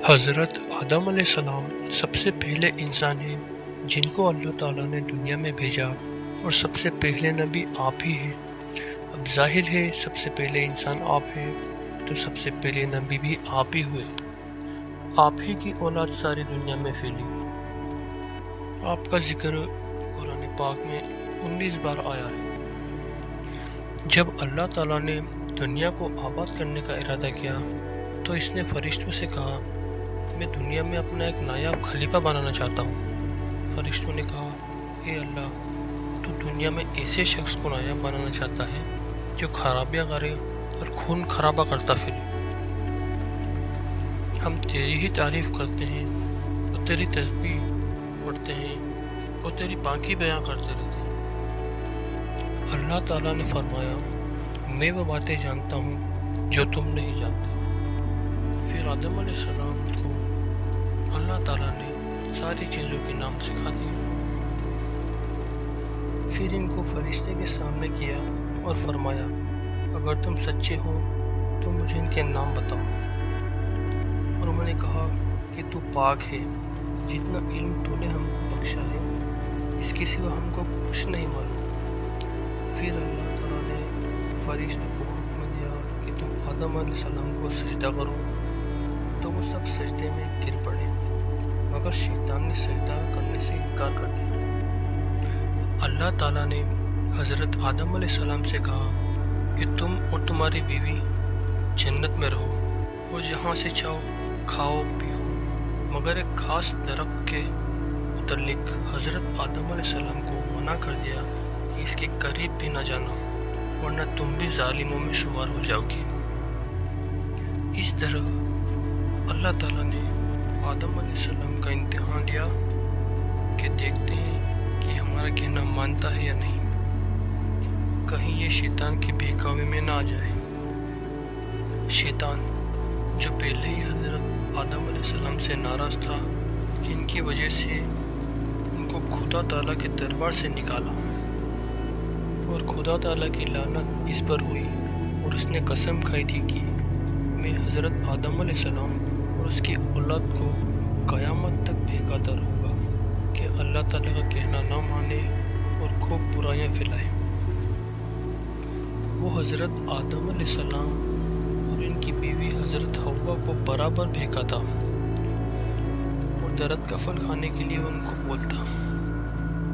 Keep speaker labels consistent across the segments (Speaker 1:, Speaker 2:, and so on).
Speaker 1: حضرت آدم علیہ السلام سب سے پہلے انسان ہیں جن کو اللہ تعالیٰ نے دنیا میں بھیجا، اور سب سے پہلے نبی آپ ہی ہیں۔ اب ظاہر ہے سب سے پہلے انسان آپ ہیں تو سب سے پہلے نبی بھی آپ ہی ہوئے۔ آپ ہی کی اولاد ساری دنیا میں پھیلی۔ آپ کا ذکر قرآن پاک میں 19 بار آیا ہے۔ جب اللہ تعالیٰ نے دنیا کو آباد کرنے کا ارادہ کیا تو اس نے فرشتوں سے کہا، میں دنیا میں اپنا ایک نایاب خلیفہ بنانا چاہتا ہوں۔ فرشتوں نے کہا، اے اللہ، تو دنیا میں ایسے شخص کو نایاب بنانا چاہتا ہے جو خرابیاں کرے اور خون خرابہ کرتا پھرے۔ ہم تیری ہی تعریف کرتے ہیں اور تیری تسبیح پڑھتے ہیں اور تیری باقی بیان کرتے رہتے ہیں۔ اللہ تعالیٰ نے فرمایا، میں وہ باتیں جانتا ہوں جو تم نہیں جانتے۔ پھر آدم علیہ السلام کو اللہ تعالیٰ نے ساری چیزوں کے نام سکھا دیے۔ پھر ان کو فرشتے کے سامنے کیا اور فرمایا، اگر تم سچے ہو تو مجھے ان کے نام بتاؤ۔ اور انہوں نے کہا کہ تو پاک ہے، جتنا علم تو نے ہم کو بخشا ہے اس کے سوا ہم کو کچھ نہیں معلوم۔ پھر اللہ تعالیٰ نے فرشتوں کو حکم دیا کہ تم آدم علیہ السلام کو سجدہ کرو، تو وہ سب سجدے میں گر پڑے، مگر شیطان نے سجدہ کرنے سے انکار کر دیا۔ اللہ تعالیٰ نے حضرت آدم علیہ السلام سے کہا کہ تم اور تمہاری بیوی جنت میں رہو اور جہاں سے چاہو کھاؤ پیو، مگر ایک خاص درخت کے متعلق حضرت آدم علیہ السلام کو منع کر دیا کہ اس کے قریب بھی نہ جانا، ورنہ تم بھی ظالموں میں شمار ہو جاؤ گے۔ اس طرح اللہ تعالیٰ نے آدم علیہ السلام کا امتحان لیا کہ دیکھتے ہیں کہ ہمارا کہنا مانتا ہے یا نہیں، کہیں یہ شیطان کی بہکاوی میں نہ آ جائے۔ شیطان جو پہلے ہی حضرت آدم علیہ السلام سے ناراض تھا کہ ان کی وجہ سے ان کو خدا تعالیٰ کے دربار سے نکالا، اور خدا تعالیٰ کی لعنت اس پر ہوئی، اور اس نے قسم کھائی تھی کہ میں حضرت آدم علیہ السلام اور اس کی اولاد کو قیامت تک بہکاتا رہوں گا کہ اللہ تعالیٰ کا کہنا نہ مانے اور خوب برائیاں پھیلائے۔ وہ حضرت آدم علیہ السلام اور ان کی بیوی حضرت حوا کو برابر بہکاتا اور درخت کا پھل کھانے کے لیے ان کو بولتا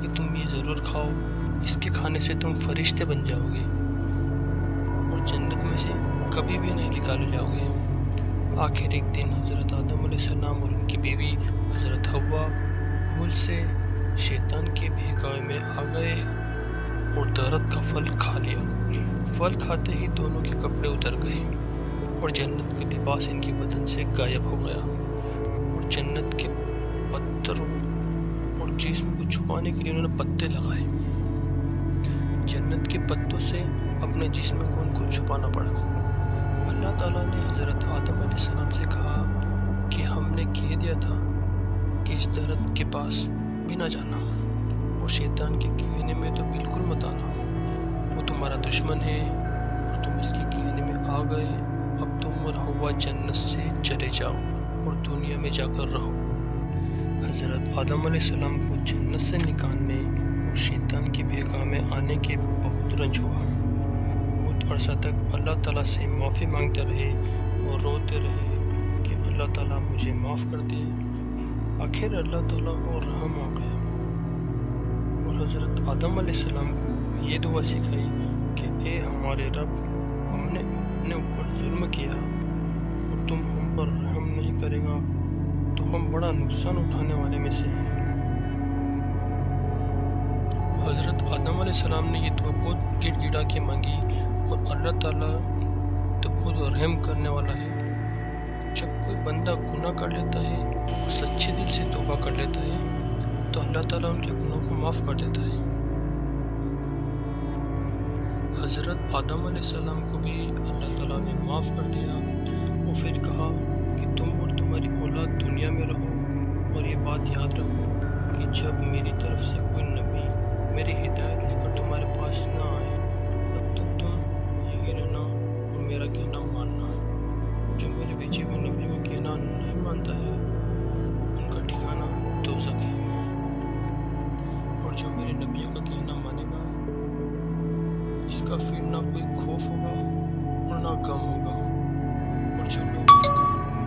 Speaker 1: کہ تم یہ ضرور کھاؤ، اس کے کھانے سے تم فرشتے بن جاؤ گے اور جنت میں سے کبھی بھی نہیں نکالے جاؤ گے۔ آخر ایک دن حضرت آدم علیہ السلام اور ان کی بیوی حضرت حوا بھول سے شیطان کے بہکاوے میں آ گئے اور درخت کا پھل کھا لیا۔ پھل کھاتے ہی دونوں کے کپڑے اتر گئے اور جنت کا لباس ان کے بدن سے غائب ہو گیا، اور جنت کے پتھروں اور جسم کو چھپانے کے لیے انہوں نے پتے لگائے۔ جنت کے پتوں سے اپنے جسم کو ان کو چھپانا پڑا۔ اللہ تعالیٰ نے حضرت آدم علیہ السلام سے کہا کہ ہم نے کہہ دیا تھا کہ اس درخت کے پاس بھی نہ جانا، اور شیطان کے کہنے میں تو بالکل مت آنا، وہ تمہارا دشمن ہے اور تم اس کے کہنے میں آ گئے۔ اب تم اور حوا جنت سے چلے جاؤ اور دنیا میں جا کر رہو۔ حضرت آدم علیہ السلام کو جنت سے نکالنے اور شیطان کی بہکاوے میں آنے کے بہت رنج ہوا۔ بہت عرصہ تک اللہ تعالیٰ سے معافی مانگتے رہے اور روتے رہے کہ اللہ تعالیٰ مجھے معاف کر دے۔ آخر اللہ تعالیٰ کو رحم آ گیا اور حضرت آدم علیہ السلام کو یہ دعا سکھائی کہ اے ہمارے رب، ہم نے اپنے اوپر ظلم کیا اور تم ہم پر رحم نہیں کرے گا تو ہم بڑا نقصان اٹھانے والے میں سے ہیں۔ حضرت آدم علیہ السلام نے یہ دعا بہت گڑ گڑا کے مانگی، اور اللہ تعالیٰ تو بہت رحم کرنے والا ہے۔ جب کوئی بندہ گناہ کر لیتا ہے اور سچے دل سے توبہ کر لیتا ہے تو اللہ تعالیٰ ان کے گناہ کو معاف کر دیتا ہے۔ حضرت آدم علیہ السلام کو بھی اللہ تعالیٰ نے معاف کر دیا، اور پھر کہا کہ تم اور تمہاری اولاد دنیا میں رہو، اور یہ بات یاد رکھو کہ جب میری طرف سے کوئی نبی میری ہدایت لے کر تمہارے پاس نہ آئے تب تک تم یہی رہنا اور میرا کہنا ماننا۔ جو میرے بھیجے ہوئے نبی کا کہنا نہیں مانتا ہے اس کا پھر نہ کوئی خوف ہوگا اور نہ غم ہوگا، اور جو لوگ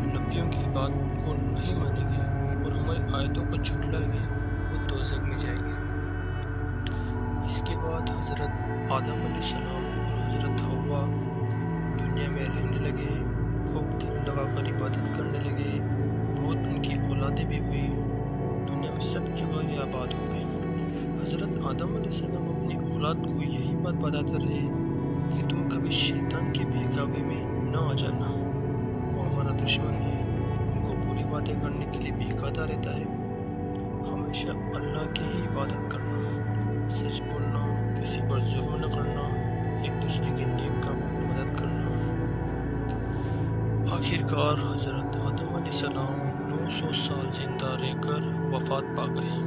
Speaker 1: نبیوں کی بات کو نہیں مانیں گے اور ہماری آیتوں کو جھٹلائیں گے وہ دوزخ میں جائیں گے۔ اس کے بعد حضرت آدم علیہ السلام اور حضرت حوا دنیا میں رہنے لگے، خوب دل لگا کر عبادت کرنے لگے، بہت ان کی اولادیں بھی ہوئی، دنیا میں سب جگہ یہ آباد ہو گئی۔ حضرت آدم علیہ السلام اپنی اولاد کو یہی بات بتاتے رہے کہ تم کبھی شیطان کے بہکاوے میں نہ آ جانا، وہ ہمارا دشمن ہے، ان کو بری باتیں کرنے کے لیے بہکاتا رہتا ہے، ہمیشہ اللہ کی ہی عبادت کرنا، سچ بولنا، کسی پر ظلم نہ کرنا، ایک دوسرے کے نیک کاموں میں مدد کرنا۔ آخر کار حضرت آدم علیہ السلام 900 سال زندہ رہ کر وفات پا گئے۔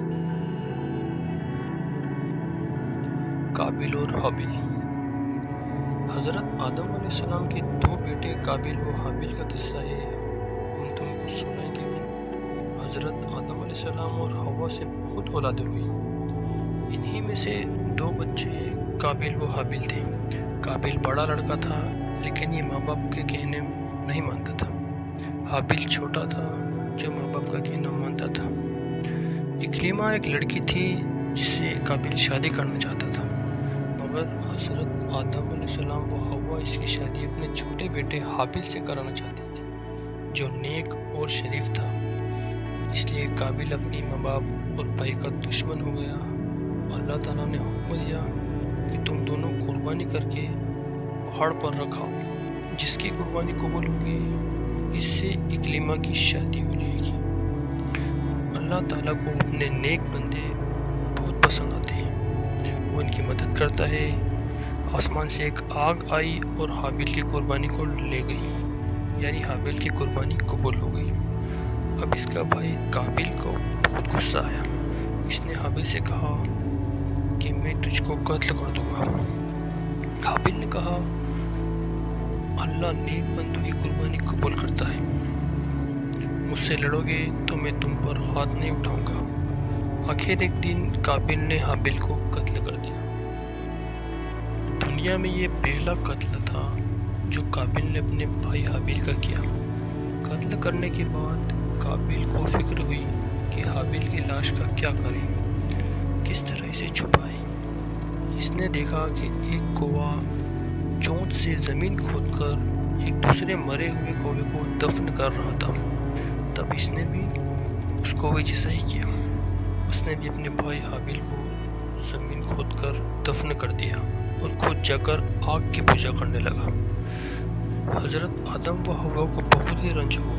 Speaker 1: قابل اور حابیل۔ حضرت آدم علیہ السلام کے 2 بیٹے قابل و حابیل کا قصہ ہے، ہم تم کو سنائیں گے۔ حضرت آدم علیہ السلام اور حوا سے بہت اولادیں ہوئی، انہی میں سے 2 بچے قابل و حابیل تھے۔ قابل بڑا لڑکا تھا لیکن یہ ماں باپ کے کہنے نہیں مانتا تھا، حابیل چھوٹا تھا جو ماں باپ کا کہنا مانتا تھا۔ اکلیما ایک لڑکی تھی جس سے قابل شادی کرنا چاہتا تھا، مگر حضرت آدم علیہ السلام و حوا اس کی شادی اپنے چھوٹے بیٹے حابیل سے کرانا چاہتے تھے جو نیک اور شریف تھا، اس لیے قابل اپنی ماں باپ اور بھائی کا دشمن ہو گیا۔ اللہ تعالیٰ نے حکم دیا کہ تم دونوں قربانی کر کے پہاڑ پر رکھاؤ، جس کی قربانی قبول ہوگی اس سے اکلیما کی شادی ہو جائے گی۔ اللہ تعالیٰ کو اپنے نیک بندے بہت پسند آتے ہیں، وہ ان کی مدد کرتا ہے۔ آسمان سے ایک آگ آئی اور حابیل کی قربانی کو لے گئی، یعنی حابیل کی قربانی قبول ہو گئی۔ اب اس کا بھائی قابل کو بہت غصہ آیا، اس نے حابیل سے کہا کہ میں تجھ کو قتل کر دوں گا۔ حابیل نے کہا اللہ نیک بندوں کی قربانی قبول کرتا ہے، مجھ سے لڑو گے تو میں تم پر ہاتھ نہیں اٹھاؤں گا۔ آخر ایک دن قابل نے حابیل کو قتل کر دیا۔ دنیا میں یہ پہلا قتل تھا جو قابل نے اپنے بھائی حابیل کا کیا۔ قتل کرنے کے بعد قابل کو فکر ہوئی کہ حابیل کی لاش کا کیا کریں، کس طرح اسے چھپائیں۔ اس نے دیکھا کہ ایک کوہ چونچ سے زمین کھود کر ایک دوسرے مرے ہوئے کوے کو دفن کر رہا تھا، تب اس نے بھی اس کوے جیسا ہی کیا، اس نے بھی اپنے بھائی حابیل کو زمین کھود کر دفن کر دیا اور خود جا کر آگ کی پوجا کرنے لگا۔ حضرت آدم و حوا کو بہت ہی رنج ہوا۔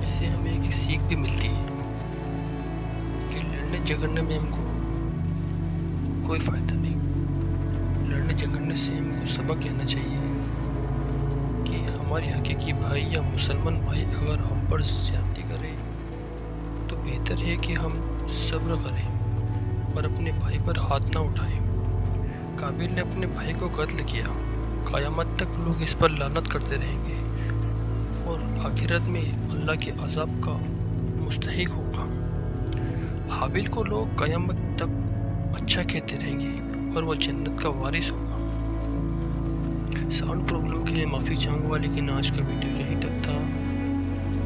Speaker 1: اس سے ہمیں ایک سیکھ بھی ملتی ہے کہ لڑنے جھگڑنے میں ہم کو کوئی فائدہ نہیں، لڑنے جھگڑنے سے ہم کو سبق لینا چاہیے کہ ہمارے حقیقی بھائی یا مسلمان بھائی اگر ہم پر زیادتی کرے تو بہتر ہے کہ ہم صبر کریں اور اپنے بھائی پر ہاتھ نہ اٹھائیں۔ قابل نے اپنے بھائی کو قتل کیا، قیامت تک لوگ اس پر لعنت کرتے رہیں گے اور آخرت میں اللہ کے عذاب کا مستحق ہوگا۔ حابیل کو لوگ قیامت تک اچھا کہتے رہیں گے اور وہ جنت کا وارث ہوگا۔ ساؤنڈ پرابلم کے لیے معافی چاہوں گا، لیکن آج کا ویڈیو یہیں تک تھا۔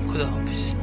Speaker 1: خدا حافظ۔